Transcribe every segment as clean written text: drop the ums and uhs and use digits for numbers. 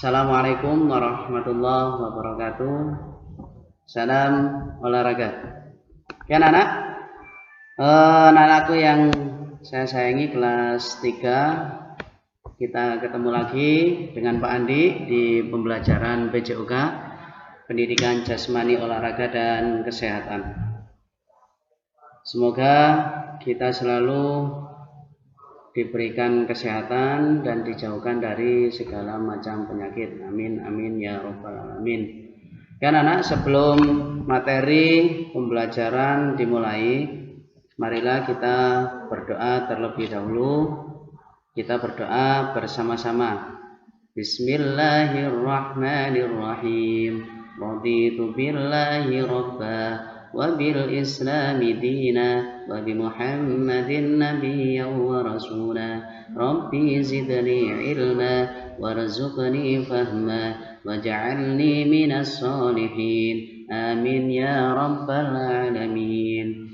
Assalamualaikum warahmatullahi wabarakatuh. Salam olahraga. Ya anak-anak, anak-anakku yang saya sayangi kelas 3, kita ketemu lagi dengan Pak Andi di pembelajaran PJOK, Pendidikan Jasmani Olahraga dan Kesehatan. Semoga kita selalu diberikan kesehatan dan dijauhkan dari segala macam penyakit. Amin amin ya robbal alamin. Ya anak, sebelum materi pembelajaran dimulai, marilah kita berdoa terlebih dahulu. Kita berdoa bersama-sama. Bismillahirrahmanirrahim. Raditu billahi rabba wa bil islami dina wa bi muhammadin nabiyyan wa rasula rabbi zidni ilma warzuqni fahma waj'alni minas solihin amin ya rabbal alamin.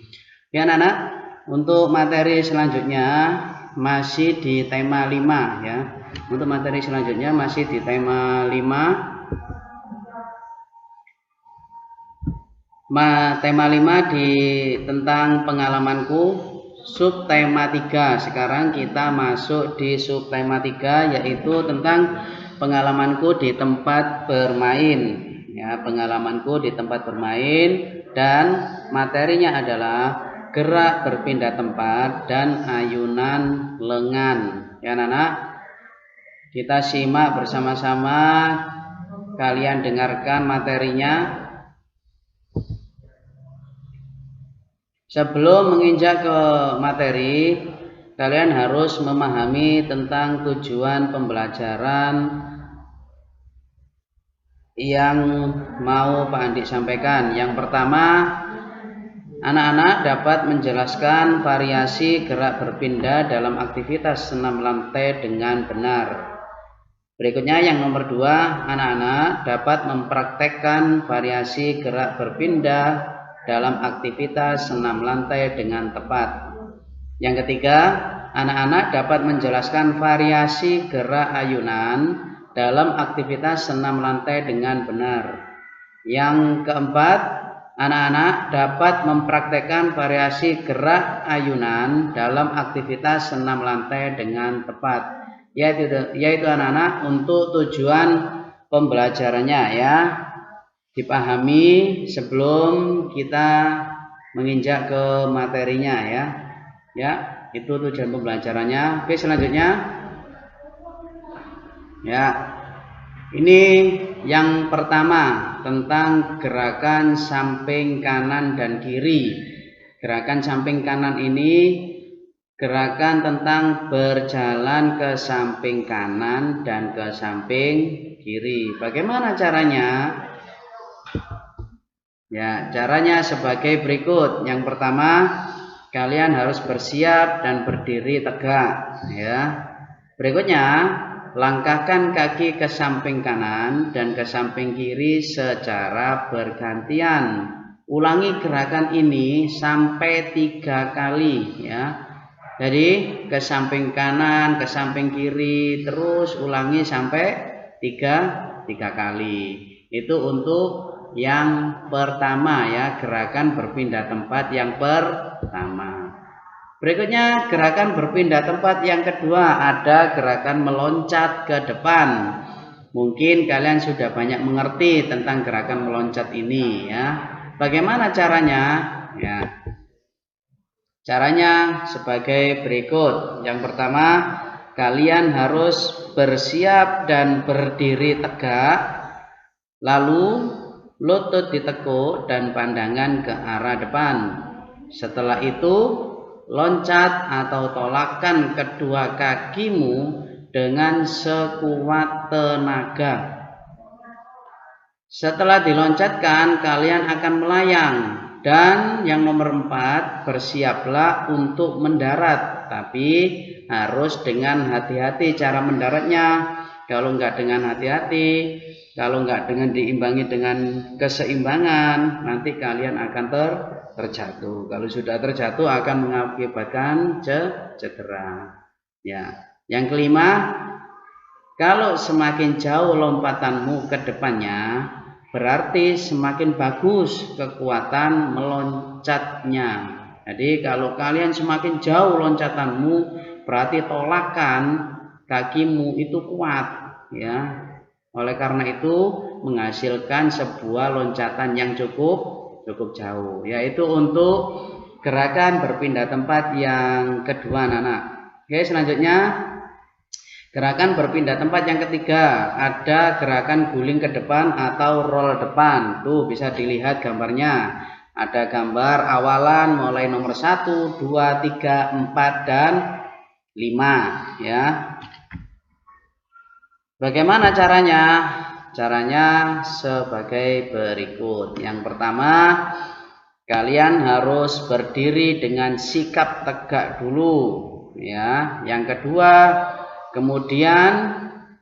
Ya anak-anak, untuk materi selanjutnya masih di tema 5 ya. Untuk materi selanjutnya masih di tema 5. Tema 5 tentang pengalamanku, subtema 3. Sekarang kita masuk di subtema 3, yaitu tentang pengalamanku di tempat bermain ya, pengalamanku di tempat bermain, dan materinya adalah gerak berpindah tempat dan ayunan lengan. Ya anak-anak, kita simak bersama-sama, kalian dengarkan materinya. Sebelum menginjak ke materi, kalian harus memahami tentang tujuan pembelajaran yang mau Pak Andi sampaikan. Yang pertama, anak-anak dapat menjelaskan variasi gerak berpindah dalam aktivitas senam lantai dengan benar. Berikutnya yang nomor 2, anak-anak dapat mempraktekkan variasi gerak berpindah dalam aktivitas senam lantai dengan tepat. Yang ketiga, anak-anak dapat menjelaskan variasi gerak ayunan dalam aktivitas senam lantai dengan benar. Yang keempat, anak-anak dapat mempraktekkan variasi gerak ayunan dalam aktivitas senam lantai dengan tepat. Yaitu anak-anak, untuk tujuan pembelajarannya ya, dipahami sebelum kita menginjak ke materinya ya. Ya, itu tujuan pembelajarannya. Oke, selanjutnya ya, ini yang pertama tentang gerakan samping kanan dan kiri. Gerakan samping kanan ini gerakan tentang berjalan ke samping kanan dan ke samping kiri. Bagaimana caranya? Ya, caranya sebagai berikut. Yang pertama, kalian harus bersiap dan berdiri tegak ya. Berikutnya, langkahkan kaki ke samping kanan dan ke samping kiri secara bergantian. Ulangi gerakan ini sampai 3 kali ya. Jadi ke samping kanan, ke samping kiri, terus ulangi sampai 3 kali. Itu untuk yang pertama ya, gerakan berpindah tempat yang pertama. Berikutnya gerakan berpindah tempat yang kedua, ada gerakan meloncat ke depan. Mungkin kalian sudah banyak mengerti tentang gerakan meloncat ini ya. Bagaimana caranya? Ya, caranya sebagai berikut. Yang pertama, kalian harus bersiap dan berdiri tegak, lalu lutut ditekuk dan pandangan ke arah depan. Setelah itu, loncat atau tolakkan kedua kakimu dengan sekuat tenaga. Setelah diloncatkan, kalian akan melayang. Dan yang nomor 4, bersiaplah untuk mendarat, tapi harus dengan hati-hati cara mendaratnya. Kalau enggak dengan hati-hati, kalau enggak dengan diimbangi dengan keseimbangan, nanti kalian akan terjatuh. Kalau sudah terjatuh akan mengakibatkan cedera. Ya. Yang kelima, Kalau semakin jauh lompatanmu ke depannya, berarti semakin bagus kekuatan meloncatnya. Jadi kalau kalian semakin jauh loncatanmu, berarti tolakan kakimu itu kuat, ya. Oleh karena itu menghasilkan sebuah loncatan yang cukup jauh, yaitu untuk gerakan berpindah tempat yang kedua, anak-anak. Oke, selanjutnya gerakan berpindah tempat yang ketiga, ada gerakan guling ke depan atau roll depan. Tuh bisa dilihat gambarnya. Ada gambar awalan mulai nomor 1, 2, 3, 4 dan 5, ya. Bagaimana caranya? Caranya sebagai berikut. Yang pertama, kalian harus berdiri dengan sikap tegak dulu, ya. Yang kedua, kemudian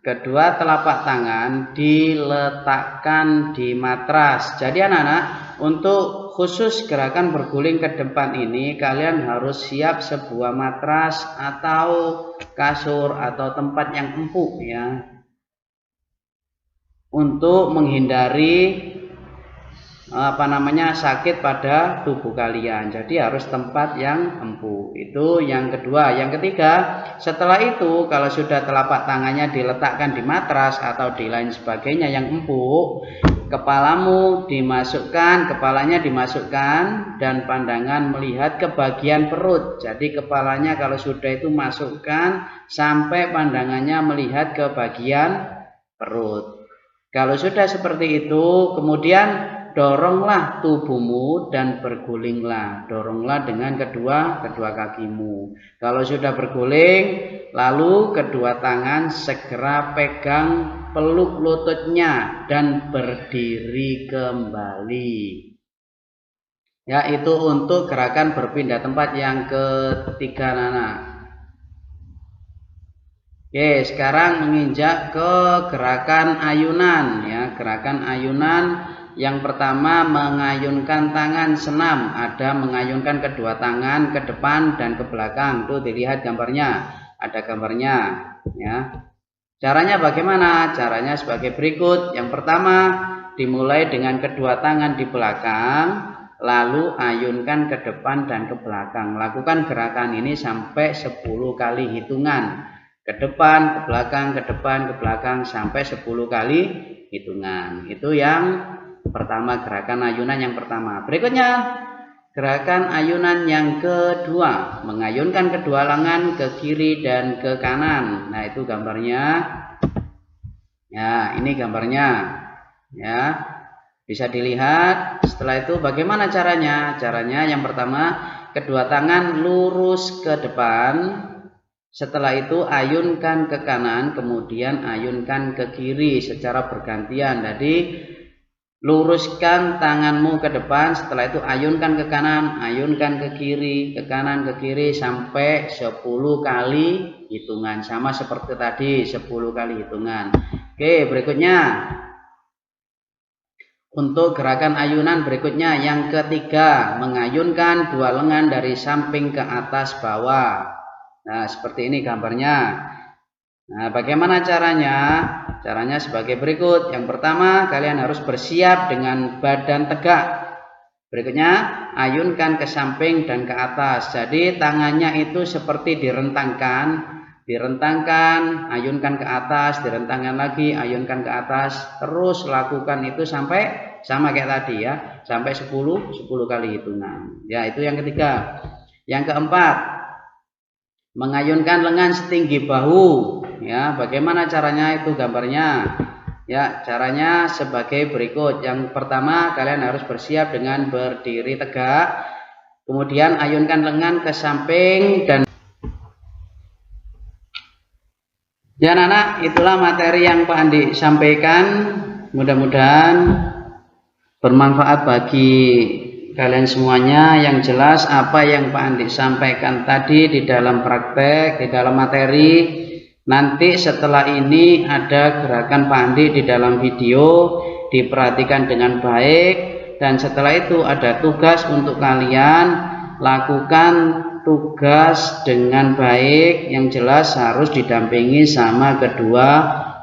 kedua telapak tangan diletakkan di matras. Jadi anak-anak, untuk khusus gerakan berguling ke depan ini, kalian harus siap sebuah matras atau kasur atau tempat yang empuk, ya, untuk menghindari sakit pada tubuh kalian. Jadi harus tempat yang empuk. Itu yang kedua. Yang ketiga, setelah itu kalau sudah telapak tangannya diletakkan di matras atau di lain sebagainya yang empuk, kepalanya dimasukkan dan pandangan melihat ke bagian perut. Jadi kepalanya kalau sudah itu masukkan sampai pandangannya melihat ke bagian perut. Kalau sudah seperti itu, kemudian doronglah tubuhmu dan bergulinglah. Doronglah dengan kedua kakimu. Kalau sudah berguling, lalu kedua tangan segera pegang peluk lututnya dan berdiri kembali. Ya, itu untuk gerakan berpindah tempat yang ketiga, anak. Oke, sekarang menginjak ke gerakan ayunan, ya. Gerakan ayunan yang pertama mengayunkan tangan senam, ada mengayunkan kedua tangan ke depan dan ke belakang. Tuh dilihat gambarnya, ada gambarnya, ya. Caranya bagaimana? Caranya sebagai berikut. Yang pertama, dimulai dengan kedua tangan di belakang, lalu ayunkan ke depan dan ke belakang. Lakukan gerakan ini sampai 10 kali hitungan. Ke depan, ke belakang, ke depan, ke belakang sampai 10 kali hitungan. Itu yang pertama, gerakan ayunan yang pertama. Berikutnya, gerakan ayunan yang kedua, mengayunkan kedua lengan ke kiri dan ke kanan. Nah, itu gambarnya. Ya, ini gambarnya. Ya, bisa dilihat. Setelah itu bagaimana caranya? Caranya yang pertama, kedua tangan lurus ke depan. Setelah itu ayunkan ke kanan, kemudian ayunkan ke kiri secara bergantian. Jadi luruskan tanganmu ke depan, setelah itu ayunkan ke kanan, ayunkan ke kiri, ke kanan, ke kiri sampai 10 kali hitungan. Sama seperti tadi, 10 kali hitungan. Oke, berikutnya untuk gerakan ayunan berikutnya yang ketiga, mengayunkan dua lengan dari samping ke atas bawah. Nah, seperti ini gambarnya. Nah, bagaimana caranya? Caranya sebagai berikut. Yang pertama, kalian harus bersiap dengan badan tegak. Berikutnya, ayunkan ke samping dan ke atas. Jadi tangannya itu seperti direntangkan, ayunkan ke atas, direntangkan lagi, ayunkan ke atas. Terus lakukan itu sampai sama kayak tadi, ya, sampai 10 kali hitungan. Ya, itu yang ketiga. Yang keempat, mengayunkan lengan setinggi bahu. Ya, bagaimana caranya? Itu gambarnya. Ya, caranya sebagai berikut. Yang pertama, kalian harus bersiap dengan berdiri tegak. Kemudian ayunkan lengan ke samping dan ya, anak-anak, itulah materi yang Pak Andi sampaikan. Mudah-mudahan bermanfaat bagi kalian semuanya. Yang jelas apa yang Pak Andi sampaikan tadi di dalam praktek, di dalam materi, nanti setelah ini ada gerakan Pak Andi di dalam video, diperhatikan dengan baik, dan setelah itu ada tugas untuk kalian lakukan tugas dengan baik. Yang jelas harus didampingi sama kedua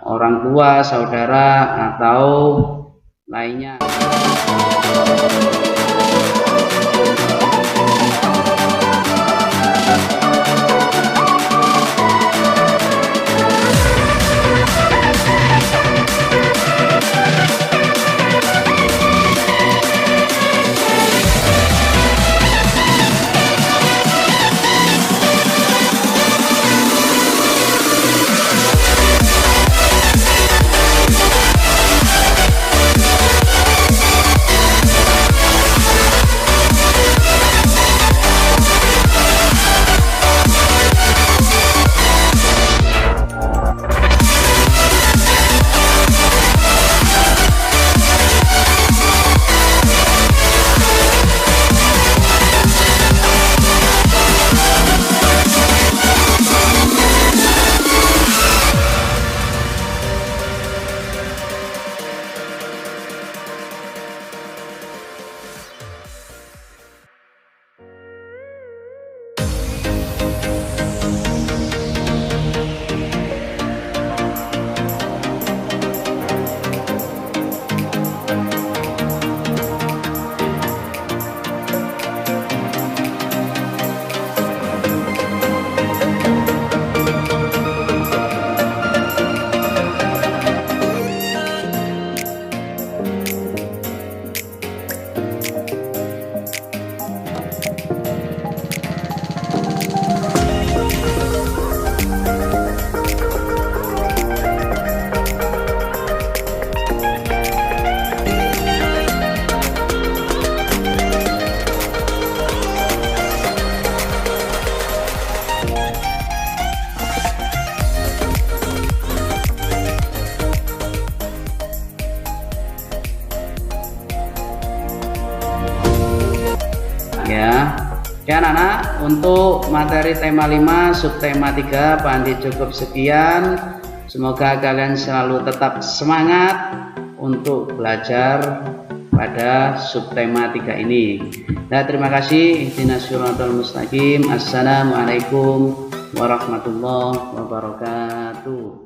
orang tua, saudara, atau lainnya. Ya, anak-anak, untuk materi tema 5 subtema 3 Pandi cukup sekian. Semoga kalian selalu tetap semangat untuk belajar pada subtema 3 ini. Nah, terima kasih. Ihdinas siratal mustaqim. Assalamualaikum warahmatullahi wabarakatuh.